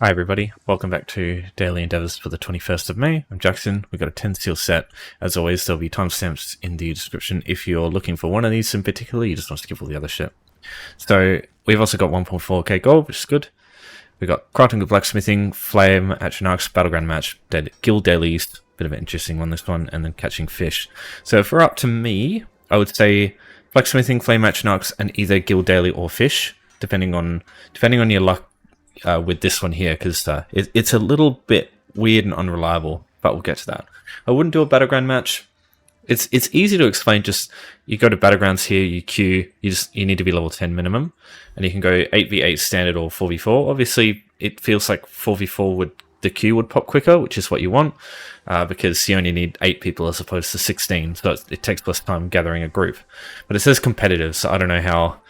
Hi everybody, welcome back to Daily Endeavours for the 21st of May. I'm Jackson. We've got a 10 seal set. As always, there'll be timestamps in the description if you're looking for one of these in particular, you just want to skip all the other shit. So we've also got 1.4k gold, which is good. We've got crafting with Blacksmithing, Flame, Atronachs, Battleground match, Guild Dailies, bit of an interesting one this one, and then catching fish. So if we're up to me, I would say Blacksmithing, Flame, Atronachs, and either Guild Daily or fish, depending on your luck. With this one here, because it's a little bit weird and unreliable, but we'll get to that. I wouldn't do a Battleground match. It's easy to explain. Just you go to Battlegrounds here, you queue, you need to be level 10 minimum, and you can go 8v8 standard or 4v4. Obviously, it feels like 4v4 the queue would pop quicker, which is what you want, because you only need 8 people as opposed to 16, so it takes less time gathering a group. But it says competitive, so I don't know how.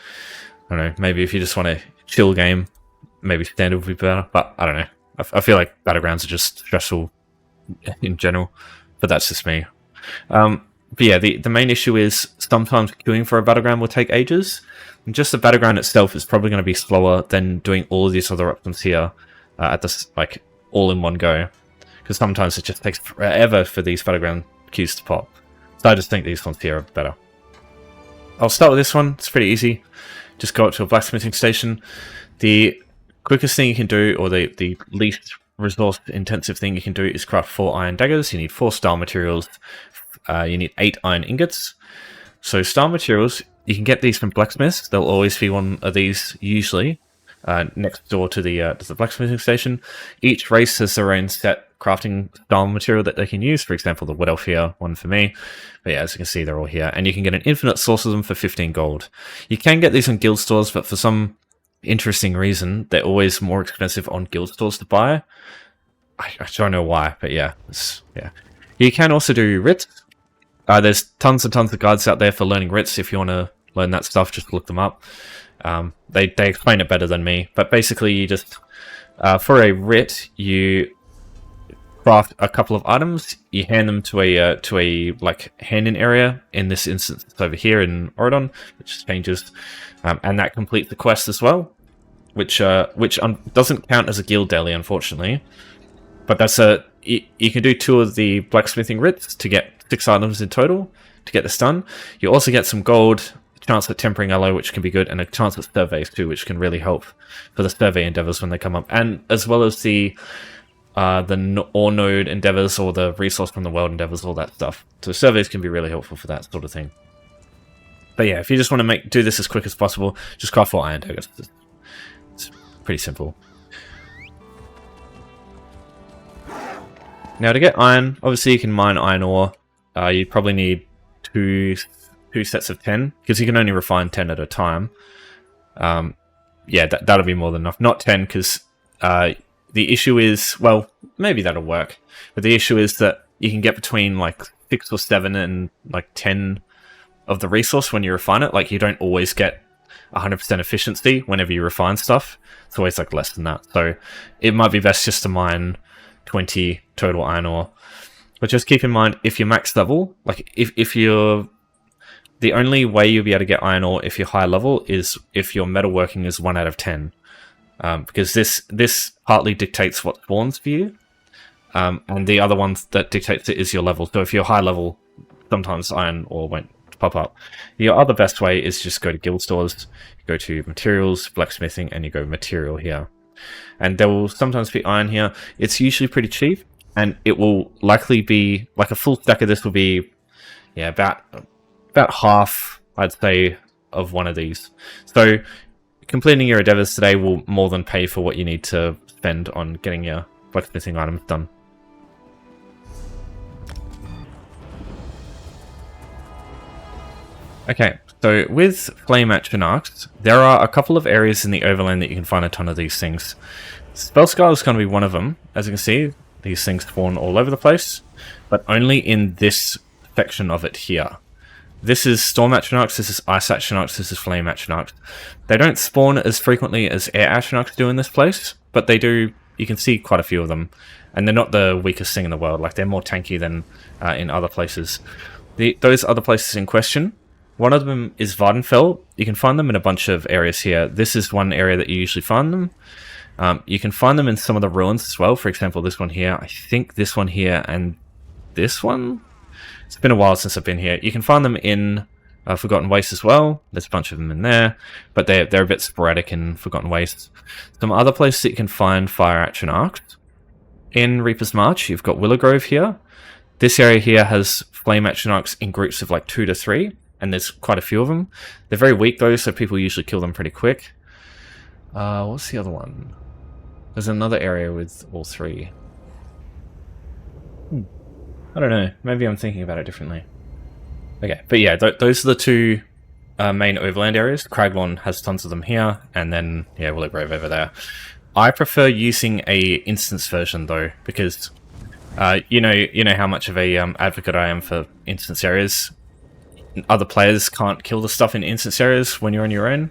I don't know. Maybe if you just want a chill game, maybe standard would be better, but I don't know. I feel like Battlegrounds are just stressful in general, but that's just me. But yeah, the main issue is sometimes queuing for a Battleground will take ages. And just the Battleground itself is probably going to be slower than doing all of these other options here at this, like, all in one go. Because sometimes it just takes forever for these Battleground queues to pop. So I just think these ones here are better. I'll start with this one. It's pretty easy. Just go up to a blacksmithing station. The quickest thing you can do, or the least resource intensive thing you can do, is craft 4 iron daggers. You need 4 style materials. You need 8 iron ingots. So style materials, you can get these from blacksmiths. There'll always be one of these usually next door to the blacksmithing station. Each race has their own set crafting style material that they can use. For example, the wood elf here, one for me. But yeah, as you can see, they're all here, and you can get an infinite source of them for 15 gold. You can get these on guild stores, but for some interesting reason, they're always more expensive on guild stores to buy. I don't know why, but yeah, yeah. You can also do writs. There's tons and tons of guides out there for learning writs. If you want to learn that stuff, just look them up. They explain it better than me, but basically you just for a writ, you craft a couple of items, you hand them to a like hand-in area. In this instance, it's over here in Oridon, which changes, and that completes the quest as well, which doesn't count as a guild daily, unfortunately. But that's you can do 2 of the blacksmithing writs to get 6 items in total to get this done. You also get some gold, a chance at tempering alloy, which can be good, and a chance at surveys too, which can really help for the survey endeavors when they come up, and as well as the ore node endeavors or the resource from the world endeavors, all that stuff. So surveys can be really helpful for that sort of thing. But yeah, if you just want to do this as quick as possible, just craft 4 iron daggers. It's pretty simple. Now to get iron, obviously you can mine iron ore. You probably need two sets of 10, because you can only refine 10 at a time. Yeah, that'll be more than enough. Not 10, because the issue is, well, maybe that'll work, but the issue is that you can get between like 6 or 7 and like 10 of the resource when you refine it. Like, you don't always get 100% efficiency whenever you refine stuff. It's always like less than that. So it might be best just to mine 20 total iron ore. But just keep in mind, if you're max level, like if you're, the only way you'll be able to get iron ore if you're high level is if your metalworking is 1 out of 10. Because this partly dictates what spawns for you, and the other one that dictates it is your level. So if you're high level, sometimes iron ore won't pop up. Your other best way is just go to guild stores, you go to materials, blacksmithing, and you go material here. And there will sometimes be iron here. It's usually pretty cheap, and it will likely be, like, a full stack of this will be, yeah, about half, I'd say, of one of these. So completing your endeavors today will more than pay for what you need to spend on getting your blacksmithing items done. Okay, so with Flame Atronachs, there are a couple of areas in the overland that you can find a ton of these things. Spellskull is going to be one of them. As you can see, these things spawn all over the place, but only in this section of it here. This is Storm Atronachs, this is Ice Atronachs, this is Flame Atronachs. They don't spawn as frequently as Air Atronachs do in this place, but they do, you can see quite a few of them. And they're not the weakest thing in the world, like they're more tanky than in other places. Those other places in question, one of them is Vardenfell. You can find them in a bunch of areas here. This is one area that you usually find them. You can find them in some of the ruins as well. For example, this one here. I think this one here and this one. It's been a while since I've been here. You can find them in Forgotten Wastes as well. There's a bunch of them in there, but they're a bit sporadic in Forgotten Wastes. Some other places that you can find fire Atronachs. In Reaper's March, you've got Willowgrove here. This area here has flame Atronachs in groups of like 2 to 3, and there's quite a few of them. They're very weak though, so people usually kill them pretty quick. What's the other one? There's another area with all 3. I don't know. Maybe I'm thinking about it differently. Okay, but yeah, those are the 2 main overland areas. Craglorn has tons of them here, and then, yeah, Willowgrove over there. I prefer using a instance version, though, because you know how much of a advocate I am for instance areas. Other players can't kill the stuff in instance areas when you're on your own,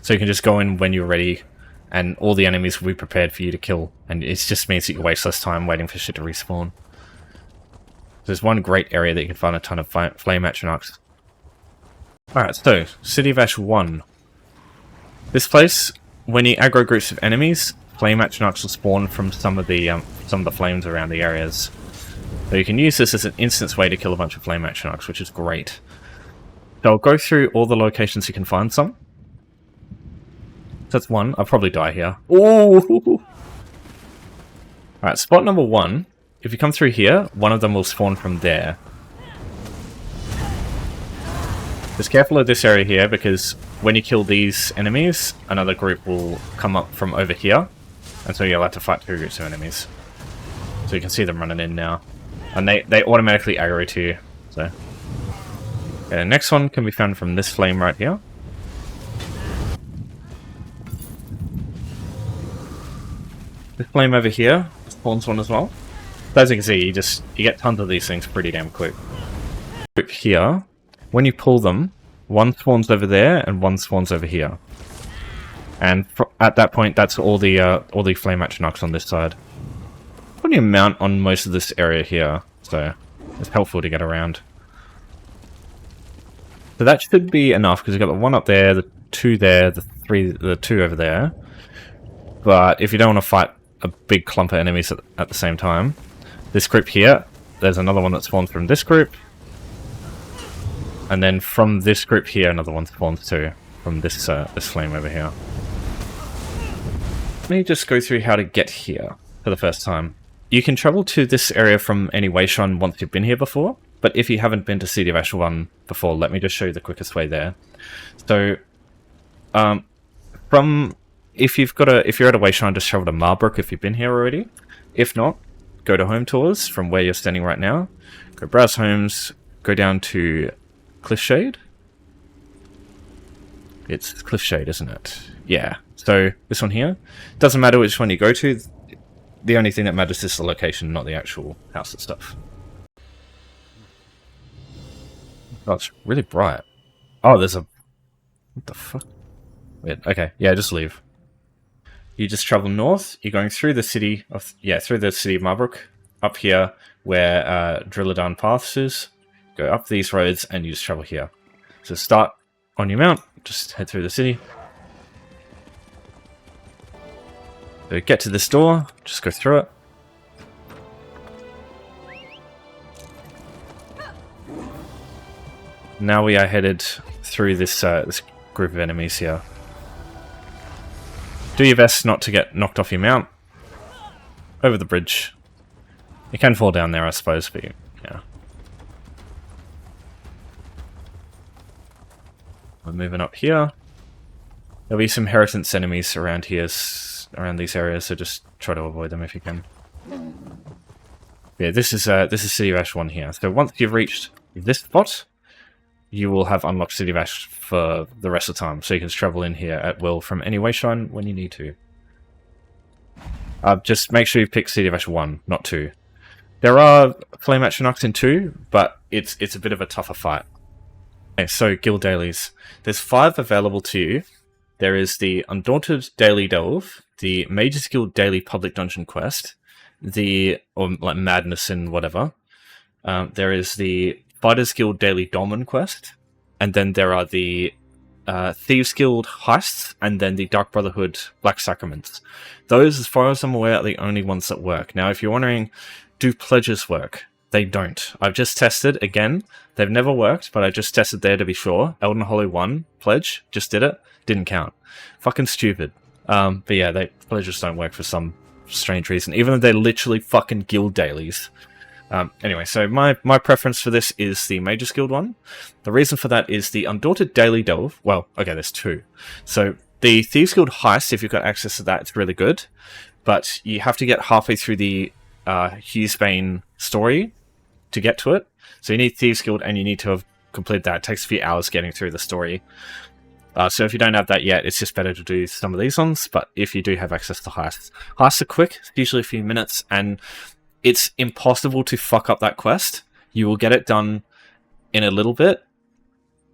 so you can just go in when you're ready, and all the enemies will be prepared for you to kill, and it just means that you waste less time waiting for shit to respawn. There's one great area that you can find a ton of flame Atronachs. Alright, so, City of Ash 1. This place, when you aggro groups of enemies, flame Atronachs will spawn from some of the flames around the areas. So you can use this as an instance way to kill a bunch of flame Atronachs, which is great. So I'll go through all the locations you can find some. So that's one. I'll probably die here. Ooh! Alright, spot number 1. If you come through here, one of them will spawn from there. Just careful of this area here, because when you kill these enemies, another group will come up from over here, and so you'll have to fight 2 groups of enemies. So you can see them running in now. And they automatically aggro to you. So, okay, the next one can be found from this flame right here. This flame over here spawns one as well. So as you can see, you get tons of these things pretty damn quick. Here, when you pull them, one spawns over there and one spawns over here. And at that point, that's all the flame Atronachs on this side. Plenty of mount on most of this area here, so it's helpful to get around. So that should be enough, because you've got the 1 up there, the 2 there, the 2 over there. But if you don't want to fight a big clump of enemies at the same time, this group here, there's another one that spawns from this group. And then from this group here, another one spawns too, from this flame over here. Let me just go through how to get here for the first time. You can travel to this area from any way shrine once you've been here before, but if you haven't been to City of Ash 1 before, let me just show you the quickest way there. So, if you're at a way shrine, just travel to Marbrook if you've been here already. If not, go to Home Tours from where you're standing right now. Go browse homes, go down to Cliffshade. It's Cliffshade, isn't it? Yeah. So this one here. Doesn't matter which one you go to. The only thing that matters is the location, not the actual house itself. Oh, it's really bright. Oh, there's a... What the fuck? Wait, okay. Yeah, just leave. You just travel north. You're going through the city of... Yeah, through the city of Marbrook. Up here, where Drilladan Paths is. Go up these roads, and you just travel here. So start on your mount. Just head through the city. So get to this door, just go through it. Now we are headed through this this group of enemies here. Do your best not to get knocked off your mount. Over the bridge. You can fall down there, I suppose, but yeah. We're moving up here. There'll be some Heritance enemies around here, around these areas, so just try to avoid them if you can. Yeah, this is City of Ash 1 here. So once you've reached this spot, you will have unlocked City of Ash for the rest of the time, so you can travel in here at will from any way shrine when you need to. Just make sure you pick City of Ash 1, not 2. There are Flame Atronachs in 2, but it's a bit of a tougher fight. Okay, so guild dailies. There's 5 available to you. There is the Undaunted Daily Delve, the Mage's Guild Daily Public Dungeon Quest, or like Madness and whatever. There is the Fighters Guild Daily Dolmen Quest, and then there are the Thieves Guild heists, and then the Dark Brotherhood Black Sacraments. Those, as far as I'm aware, are the only ones that work. Now, if you're wondering, do pledges work? They don't. I've just tested, again, they've never worked, but I just tested there to be sure. Elden Hollow 1 pledge, just did it, didn't count. Fucking stupid. But yeah, pledges don't work for some strange reason, even though they're literally fucking guild dailies. Anyway, so my preference for this is the Mages Guild one. The reason for that is the Undaunted Daily Delve. Well, okay, there's two. So the Thieves Guild heist, if you've got access to that, it's really good. But you have to get halfway through the Hughesbane story to get to it. So you need Thieves Guild and you need to have completed that. It takes a few hours getting through the story. So if you don't have that yet, it's just better to do some of these ones. But if you do have access to heists are quick, it's usually a few minutes, and it's impossible to fuck up that quest. You will get it done in a little bit.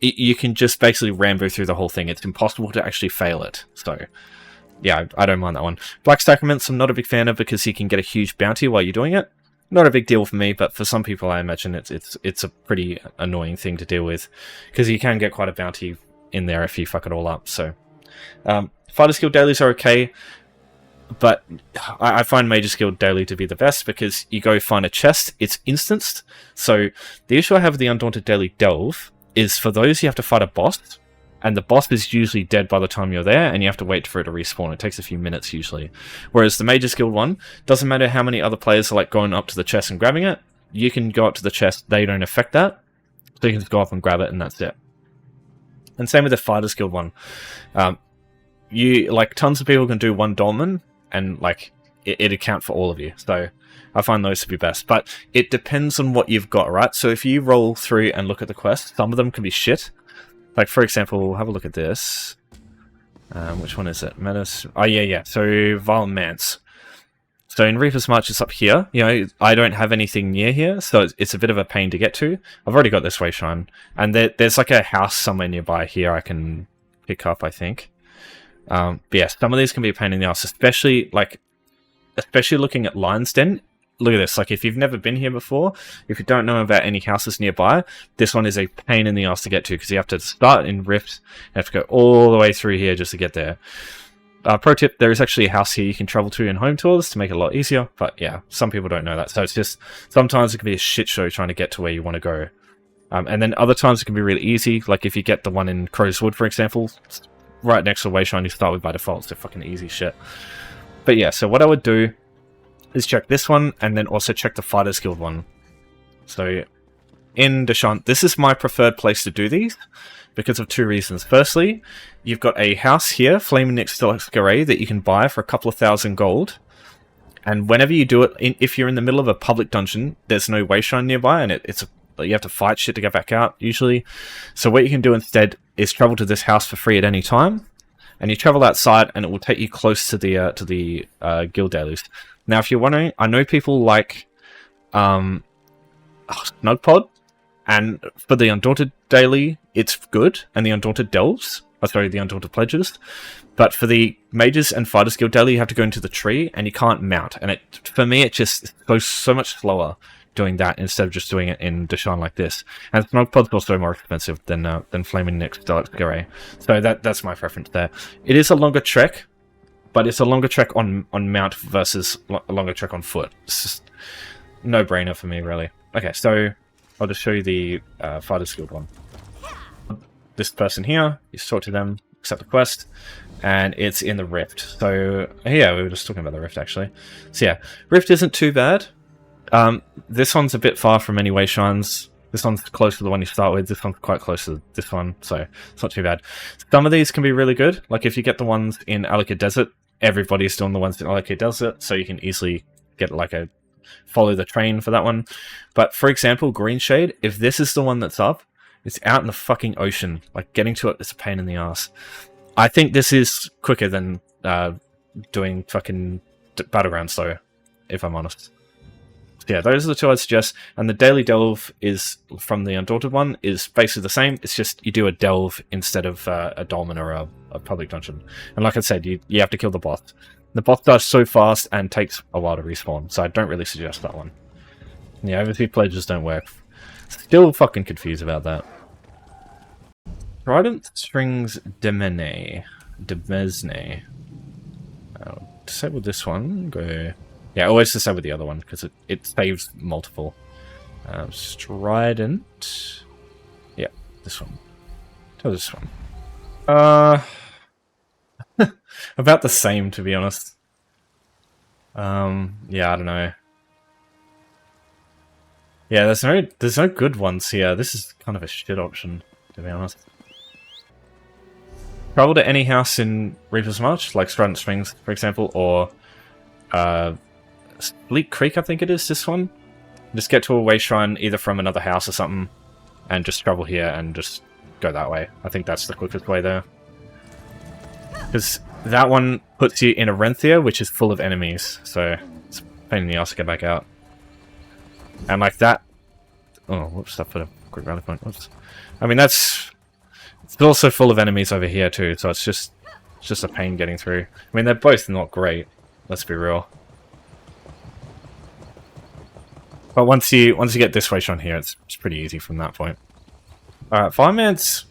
You can just basically rambo through the whole thing. It's impossible to actually fail it. So, yeah, I don't mind that one. Black Sacraments, I'm not a big fan of because you can get a huge bounty while you're doing it. Not a big deal for me, but for some people, I imagine it's a pretty annoying thing to deal with because you can get quite a bounty in there if you fuck it all up. So, Fighters Guild dailies are okay. But I find Mages Guild Daily to be the best because you go find a chest, it's instanced. So the issue I have with the Undaunted Daily Delve is for those you have to fight a boss, and the boss is usually dead by the time you're there, and you have to wait for it to respawn. It takes a few minutes usually. Whereas the Mages Guild one, doesn't matter how many other players are like going up to the chest and grabbing it, you can go up to the chest, they don't affect that. So you can just go up and grab it and that's it. And same with the Fighters Guild one. Tons of people can do one dolmen, and like it'd account for all of you. So I find those to be best. But it depends on what you've got, right? So if you roll through and look at the quest, some of them can be shit. Like, for example, have a look at this. Which one is it? Menace. Oh, yeah. So Vile Mance. So in Reaper's March, it's up here. You know, I don't have anything near here, so it's a bit of a pain to get to. I've already got this way shrine. And there's like a house somewhere nearby here I can pick up, I think. But yeah, some of these can be a pain in the ass, especially looking at Lion's Den. Look at this, like if you've never been here before, if you don't know about any houses nearby, this one is a pain in the ass to get to because you have to start in Rift, you have to go all the way through here just to get there. Pro tip, there is actually a house here you can travel to in home tours to make it a lot easier, but yeah, some people don't know that, so it's just, sometimes it can be a shit show trying to get to where you want to go. And then other times it can be really easy, like if you get the one in Crow's Wood, for example, right next to Wayshrine you start with by default, so fucking easy shit. But yeah, so what I would do is check this one, and then also check the Fighters Guild one. So, in Deshant, this is my preferred place to do these, because of two reasons. Firstly, you've got a house here, Flaming Nyx Delexgaray, that you can buy for a couple of thousand gold, and whenever you do it, if you're in the middle of a public dungeon, there's no Wayshrine nearby, and you have to fight shit to get back out, usually. So what you can do instead is travel to this house for free at any time, and you travel outside, and it will take you close to the guild dailies. Now, if you're wondering, I know people like Snugpod, and for the Undaunted Daily, it's good, and the Undaunted Delves, the Undaunted Pledges, but for the Mages and Fighters Guild Daily, you have to go into the tree, and you can't mount, and for me, it just goes so much slower doing that instead of just doing it in Deshant like this. And Snugpod's also more expensive than Flaming Nyx Delexgaray, so that's my preference there. It is a longer trek, but it's a longer trek on mount versus a longer trek on foot. It's just no-brainer for me, really. Okay, so I'll just show you the Fighters Guild one. This person here, you talk to them, accept the quest, and it's in the Rift. So, yeah, we were just talking about the Rift, actually. So, yeah, Rift isn't too bad. This one's a bit far from any Wayshrines. This one's close to the one you start with. This one's quite close to this one, so it's not too bad. Some of these can be really good. Like, if you get the ones in Alika Desert, everybody's doing the ones in Alika Desert, so you can easily get follow the train for that one. But for example, Green Shade, if this is the one that's up, it's out in the fucking ocean. Like, getting to it is a pain in the ass. I think this is quicker than doing fucking Battlegrounds, though, if I'm honest. Yeah, those are the two I'd suggest. And the Daily Delve is from the Undaunted one is basically the same. It's just you do a delve instead of a dolmen or a public dungeon. And like I said, you have to kill the boss. The boss dies so fast and takes a while to respawn, so I don't really suggest that one. Yeah, overseas pledges don't work. Still fucking confused about that. Trident Strings Demesne. Disable this one. Go. Yeah, always disable the other one because it saves multiple. Strident. Yeah, this one. Tell this one. About the same, to be honest. Yeah, I don't know. Yeah, there's no good ones here. This is kind of a shit option, to be honest. Travel to any house in Reaper's March, like Strident Springs, for example, or Bleak Creek, I think it is, this one. Just get to a way shrine either from another house or something, and just travel here and just go that way. I think that's the quickest way there. Because that one puts you in a Renthia, which is full of enemies, so it's a pain in the ass to get back out. And like that... Oh, whoops, I put a quick rally point. Whoops. I mean, it's also full of enemies over here too, so it's just a pain getting through. I mean, they're both not great, let's be real. But once you get this way on here, it's pretty easy from that point. Alright, Fireman's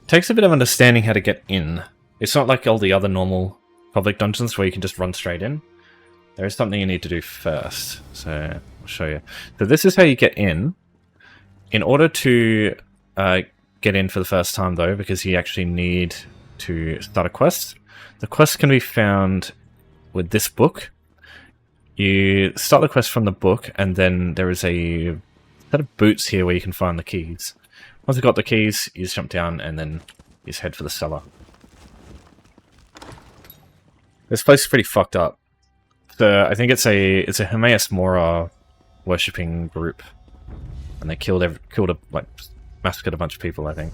takes a bit of understanding how to get in. It's not like all the other normal public dungeons where you can just run straight in. There is something you need to do first, so I'll show you. So this is how you get in. In order to get in for the first time though, because you actually need to start a quest. The quest can be found with this book. You start the quest from the book, and then there is a set of boots here where you can find the keys. Once you've got the keys, you just jump down and then you just head for the cellar. This place is pretty fucked up. So I think it's a Hermaeus Mora worshipping group, and they massacred a bunch of people. I think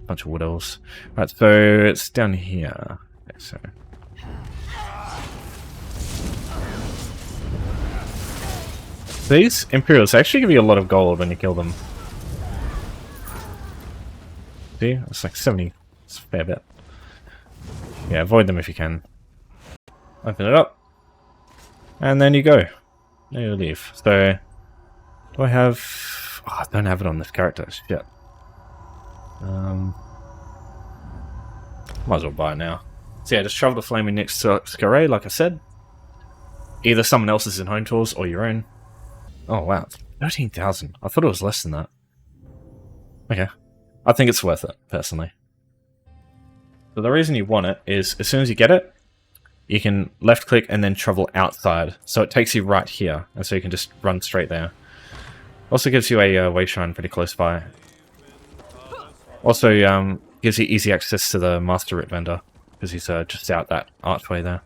a bunch of wood elves. Right, so it's down here. Okay, so. These Imperials actually give you a lot of gold when you kill them. See? It's like 70. It's a fair bit. Yeah, avoid them if you can. Open it up. And then you go. Now you leave. So, do I have... Oh, I don't have it on this character. Shit. Might as well buy it now. So yeah, just travel to Flaming Nyx Scaray, like I said. Either someone else's in Home Tools or your own. Oh wow, 13,000. I thought it was less than that. Okay. I think it's worth it, personally. So the reason you want it is, as soon as you get it, you can left click and then travel outside. So it takes you right here, and so you can just run straight there. Also gives you a way shrine pretty close by. Also gives you easy access to the Master Writ vendor, because he's just out that archway there.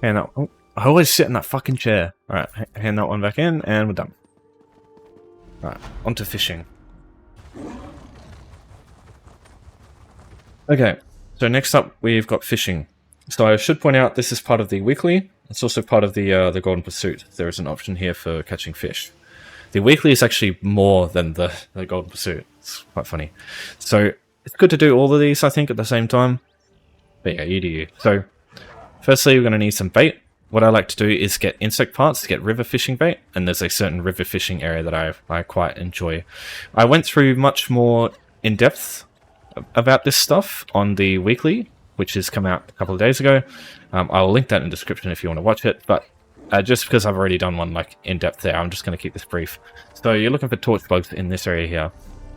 And oh, I always sit in that fucking chair. Alright, hand that one back in, and we're done. Alright, on to fishing. Okay, so next up we've got fishing. So I should point out this is part of the weekly. It's also part of the Golden Pursuit. There is an option here for catching fish. The weekly is actually more than the Golden Pursuit. It's quite funny. So it's good to do all of these, I think, at the same time. But yeah, you do you. So firstly, we're going to need some bait. What I like to do is get insect parts to get river fishing bait, and there's a certain river fishing area that I quite enjoy. I went through much more in depth about this stuff on the weekly, which has come out a couple of days ago. I'll link that in the description if you want to watch it, but just because I've already done one like in depth there, I'm just going to keep this brief. So you're looking for torch bugs in this area here.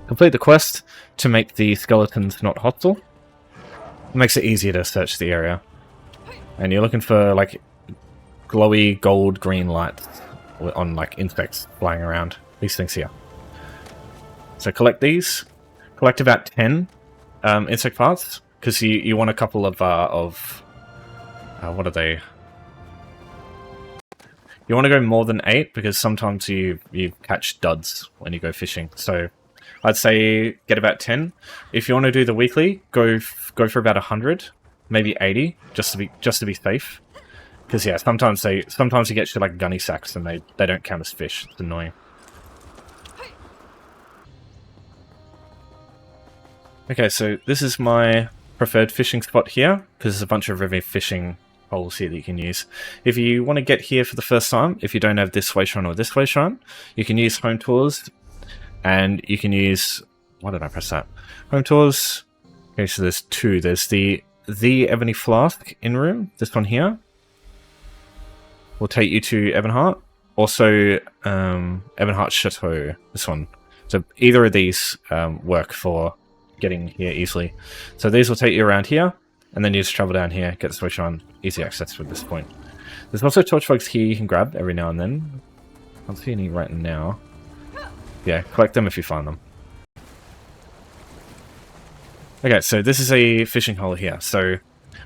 Complete the quest to make the skeletons not hostile. It makes it easier to search the area. And you're looking for like glowy gold green lights on like insects flying around. These things here. So collect these. Collect about 10 insect parts, because you want a couple of what are they? You want to go more than 8, because sometimes you catch duds when you go fishing. So I'd say get about 10. If you want to do the weekly, go for about 100, maybe 80, just to be safe. Because yeah, sometimes you get shit like gunny sacks and they don't count as fish. It's annoying. Okay, so this is my preferred fishing spot here, because there's a bunch of river fishing holes here that you can use. If you want to get here for the first time, if you don't have this way shrine or this way shrine, you can use Home Tours and you can use... Why did I press that? Home tours. Okay, so there's two. There's the Ebony Flask in room. This one here will take you to Ebonheart. Also, Ebonheart Chateau. This one. So either of these work for getting here easily. So these will take you around here, and then you just travel down here, get the switch on, easy access from this point. There's also torch bugs here you can grab every now and then. I don't see any right now. Yeah, collect them if you find them. Okay, so this is a fishing hole here. So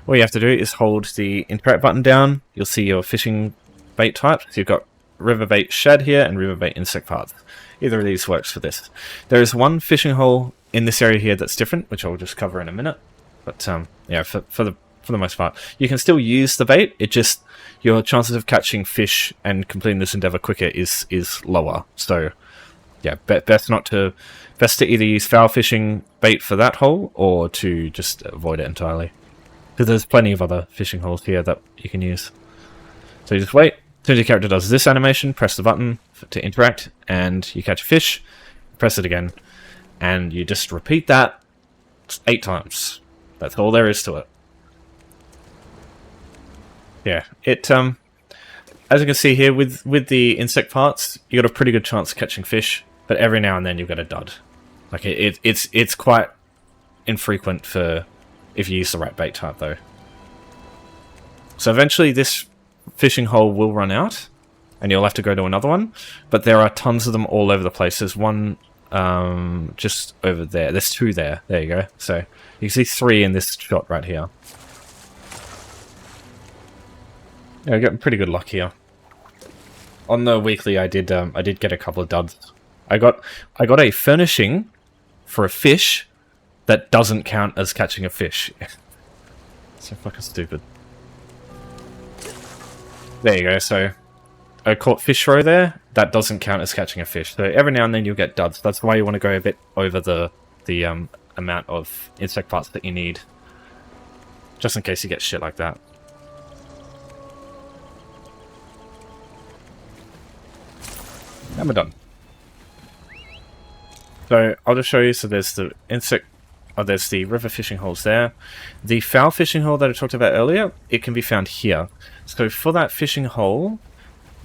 all you have to do is hold the interact button down. You'll see your fishing bait types. So you've got river bait shad here and river bait insect parts. Either of these works for this. There is one fishing hole in this area here that's different, which I'll just cover in a minute. But yeah, for the most part, you can still use the bait. It just, your chances of catching fish and completing this endeavor quicker is lower. So yeah, best to either use foul fishing bait for that hole or to just avoid it entirely. Because there's plenty of other fishing holes here that you can use. So you just wait. As soon as your character does this animation, press the button to interact, and you catch a fish. Press it again, and you just repeat that 8 times. That's all there is to it. Yeah, it as you can see here with the insect parts, you got a pretty good chance of catching fish, but every now and then you've got a dud. Like it's quite infrequent for if you use the right bait type though. So eventually this fishing hole will run out, and you'll have to go to another one. But there are tons of them all over the place. There's one just over there. There's 2 there. There you go. So you can see 3 in this shot right here. Yeah, we're getting pretty good luck here. On the weekly, I did get a couple of duds. I got a furnishing for a fish that doesn't count as catching a fish. So fucking stupid. There you go. So I caught fish roe there. That doesn't count as catching a fish. So every now and then you'll get duds. That's why you want to go a bit over the amount of insect parts that you need, just in case you get shit like that. And we're done. So I'll just show you. So there's the insect. Oh, there's the river fishing holes there. The foul fishing hole that I talked about earlier, it can be found here. So for that fishing hole,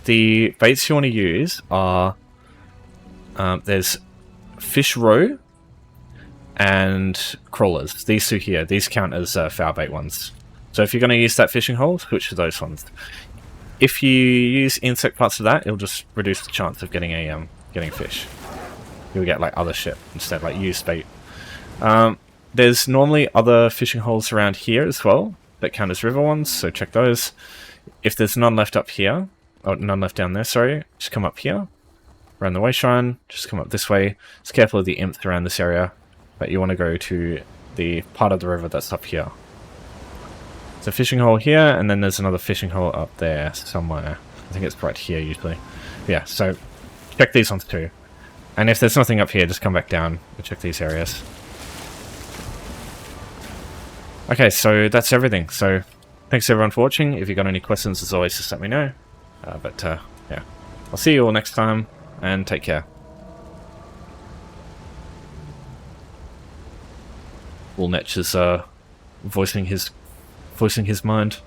the baits you want to use are there's fish roe and crawlers. These 2 here, these count as foul bait ones. So if you're going to use that fishing hole, switch to those ones. If you use insect parts for that, it'll just reduce the chance of getting a fish. You'll get like other shit instead, like used bait. There's normally other fishing holes around here as well that count as river ones, so check those. If there's none left up here, or none left down there, sorry, just come up here, around the wayshrine, just come up this way. Just careful of the imps around this area, but you want to go to the part of the river that's up here. There's a fishing hole here, and then there's another fishing hole up there somewhere. I think it's right here usually. Yeah, so check these ones too. And if there's nothing up here, just come back down and check these areas. Okay, so that's everything. So thanks everyone for watching. If you've got any questions, as always, just let me know. Yeah, I'll see you all next time, and take care. Woolnetch is voicing his mind.